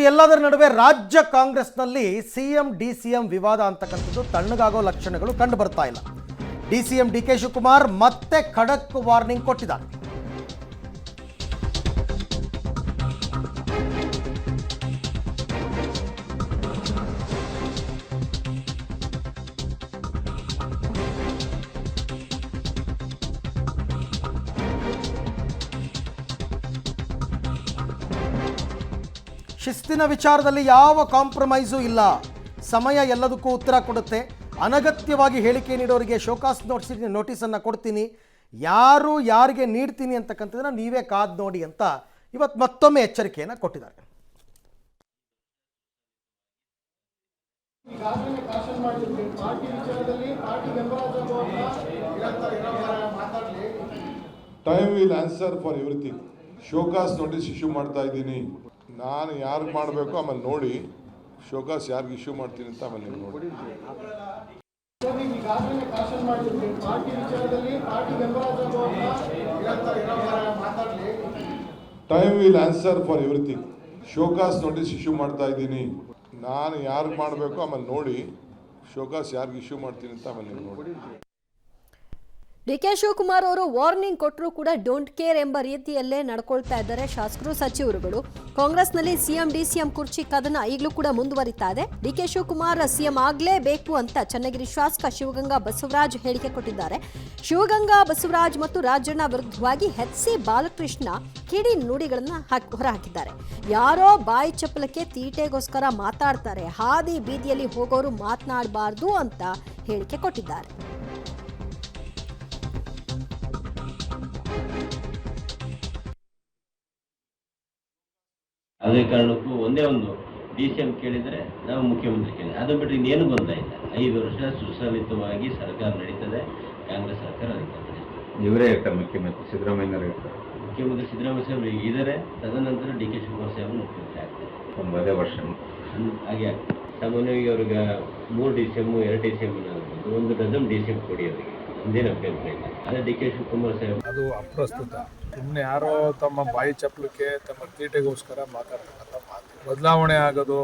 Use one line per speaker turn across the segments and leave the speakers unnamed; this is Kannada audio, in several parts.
ಎಲ್ಲದರ ನಡುವೆ ರಾಜ್ಯ ಕಾಂಗ್ರೆಸ್ನಲ್ಲಿ ಸಿಎಂ ಡಿಸಿಎಂ ವಿವಾದ ಅಂತಕ್ಕಂಥದ್ದು ತಣ್ಣಗಾಗೋ ಲಕ್ಷಣಗಳು ಕಂಡು ಬರ್ತಾ ಇಲ್ಲ. ಡಿಸಿಎಂ ಡಿಕೆ ಶಿವಕುಮಾರ್ ಮತ್ತೆ ಖಡಕ್ ವಾರ್ನಿಂಗ್ ಕೊಟ್ಟಿದ್ದಾರೆ. ಶಿಸ್ತಿನ ವಿಚಾರದಲ್ಲಿ ಯಾವ ಕಾಂಪ್ರಮೈಸು ಇಲ್ಲ. ಸಮಯ ಎಲ್ಲದಕ್ಕೂ ಉತ್ತರ ಕೊಡುತ್ತೆ. ಅನಗತ್ಯವಾಗಿ ಹೇಳಿಕೆ ನೀಡೋರಿಗೆ ಶೋಕಾಸ್ ನೋಟಿಸನ್ನು ಕೊಡ್ತೀನಿ, ಯಾರು ಯಾರಿಗೆ ನೀಡ್ತೀನಿ ಅಂತಕ್ಕಂಥದ್ದನ್ನು ನೀವೇ ಕಾದು ನೋಡಿ ಅಂತ ಇವತ್ತು ಮತ್ತೊಮ್ಮೆ ಎಚ್ಚರಿಕೆಯನ್ನು ಕೊಟ್ಟಿದ್ದಾರೆ.
Time will answer for everything. Show cause notice issue ಮಾಡ್ತಾ ಇದ್ದೀನಿ. ನಾನು ಯಾರಿಗೆ ಮಾಡಬೇಕು ಆಮೇಲೆ ನೋಡಿ, ಶೋಕಾಸ್ ಯಾರಿಗೆ ಇಶ್ಯೂ ಮಾಡ್ತೀನಿ ಅಂತ ಆಮೇಲೆ ನೀವು ನೋಡಿ. Time will answer for everything. Show cause notice issue ಮಾಡ್ತಾ ಇದ್ದೀನಿ. ನಾನು ಯಾರಿಗೆ ಮಾಡಬೇಕು ಆಮೇಲೆ ನೋಡಿ, ಶೋಕಾಸ್ ಯಾರಿಗೆ ಇಶ್ಯೂ ಮಾಡ್ತೀನಿ ಅಂತ ಆಮೇಲೆ ನೀವು ನೋಡಿ.
ಡಿಕೆ ಶಿವಕುಮಾರ್ ಅವರು ವಾರ್ನಿಂಗ್ ಕೊಟ್ಟರು ಕೂಡ ಡೋಂಟ್ ಕೇರ್ ಎಂಬ ರೀತಿಯಲ್ಲೇ ನಡ್ಕೊಳ್ತಾ ಇದ್ದಾರೆ ಶಾಸಕರು, ಸಚಿವರುಗಳು. ಕಾಂಗ್ರೆಸ್ನಲ್ಲಿ ಸಿಎಂ ಡಿಸಿಎಂ ಕುರ್ಚಿ ಕದನ ಈಗಲೂ ಕೂಡ ಮುಂದುವರಿತಾ ಇದೆ. ಡಿಕೆ ಶಿವಕುಮಾರ್ ಸಿಎಂ ಆಗಲೇಬೇಕು ಅಂತ ಚನ್ನಗಿರಿ ಶಾಸಕ ಶಿವಗಂಗಾ ಬಸವರಾಜ್ ಹೇಳಿಕೆ ಕೊಟ್ಟಿದ್ದಾರೆ. ಶಿವಗಂಗಾ ಬಸವರಾಜ್ ಮತ್ತು ರಾಜಣ್ಣ ವಿರುದ್ಧವಾಗಿ ಎಚ್.ಸಿ. ಬಾಲಕೃಷ್ಣ ಕಿಡಿ ನುಡಿಗಳನ್ನು ಹೊರಹಾಕಿದ್ದಾರೆ. ಯಾರೋ ಬಾಯಿ ಚಪ್ಪಲಕ್ಕೆ ತೀಟೆಗೋಸ್ಕರ ಮಾತಾಡ್ತಾರೆ, ಹಾದಿ ಬೀದಿಯಲ್ಲಿ ಹೋಗೋರು ಮಾತನಾಡಬಾರ್ದು ಅಂತ ಹೇಳಿಕೆ ಕೊಟ್ಟಿದ್ದಾರೆ.
ಅದೇ ಕಾರಣಕ್ಕೂ ಒಂದೇ ಒಂದು ಡಿಸಿಎಂ ಕೇಳಿದರೆ ನಾವು ಮುಖ್ಯಮಂತ್ರಿ ಕೇಳಿದ್ರೆ ಅದು ಬಿಟ್ಟರೆ ಇನ್ನೇನು ಗೊಂದಲ ಇಲ್ಲ. 5 ವರ್ಷ ಸುಸಂಹಿತವಾಗಿ ಸರ್ಕಾರ ನಡೀತದೆ, ಕಾಂಗ್ರೆಸ್ ಸರ್ಕಾರ ಅಧಿಕಾರ ನಡೆಯುತ್ತೆ.
ಇವರೇ ಇರ್ತಾರೆ ಮುಖ್ಯಮಂತ್ರಿ ಸಿದ್ದರಾಮಯ್ಯನವರು ಇರ್ತಾರೆ.
ಮುಖ್ಯಮಂತ್ರಿ ಸಿದ್ದರಾಮಯ್ಯ ಸಾಹೇಬರು ಇದ್ದಾರೆ, ತದನಂತರ ಡಿಕೆ ಶಿವಕುಮಾರ್ ಸಾಹೇಬರು ಮುಖ್ಯಮಂತ್ರಿ ಆಗ್ತಾರೆ. 9 ವರ್ಷ ಹಾಗೆ ಆಗ್ತದೆ. ಸಾಮಾನ್ಯವಾಗಿ ಅವ್ರಿಗೆ 3 ಡಿಸಿಎಂ 2 ಡಿಸಿಎಂ ಆಗ್ಬೋದು, 1 ಡಜನ್ ಡಿಸಿಎಂ ಕೊಡಿ ಅವರಿಗೆ, ಒಂದೇನು ಅಭ್ಯಂತರ ಇಲ್ಲ. ಅದೇ ಡಿಕೆ ಶಿವಕುಮಾರ್ ಸಾಹೇಬ್
ಅದು ಅಪ್ರಸ್ತುತ. ಸುಮ್ಮನೆ ಯಾರೋ ತಮ್ಮ ಬಾಯಿ ಚಪ್ಪಲಕ್ಕೆ ತಮ್ಮ ತೀಟೆಗೋಸ್ಕರ ಮಾತಾಡ್ತಕ್ಕಂಥ ಮಾತು. ಬದಲಾವಣೆ ಆಗೋದು,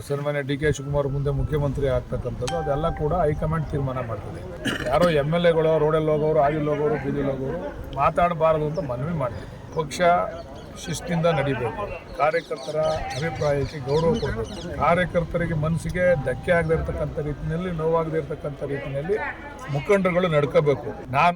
ಸನ್ಮಾನ್ಯ ಡಿಕೆ ಶಿವಕುಮಾರ್ ಮುಂದೆ ಮುಖ್ಯಮಂತ್ರಿ ಆಗ್ತಕ್ಕಂಥದ್ದು ಅದೆಲ್ಲ ಕೂಡ ಹೈಕಮಾಂಡ್ ತೀರ್ಮಾನ ಮಾಡ್ತದೆ. ಯಾರೋ MLAಗಳು ರೋಡಲ್ಲಿ ಹೋಗೋರು, ಆಗಿಲ್ಲಿ ಹೋಗೋರು, ಬೀದಿಲಿ ಹೋಗೋರು ಮಾತಾಡಬಾರದು ಅಂತ ಮನವಿ ಮಾಡ್ತೀವಿ. ಪಕ್ಷ ಶಿಸ್ತಿಂದ ನಡಿಬೇಕು, ಕಾರ್ಯಕರ್ತರ ಅಭಿಪ್ರಾಯಕ್ಕೆ ಗೌರವ ಕೊಡಬೇಕು, ಕಾರ್ಯಕರ್ತರಿಗೆ ಮನಸ್ಸಿಗೆ ಧಕ್ಕೆ ಆಗದೇ ಇರತಕ್ಕಂಥ ರೀತಿಯಲ್ಲಿ, ನೋವಾಗದೇ ಇರತಕ್ಕಂಥ ರೀತಿಯಲ್ಲಿ ಮುಖಂಡರುಗಳು ನಡ್ಕೋಬೇಕು. ನಾನು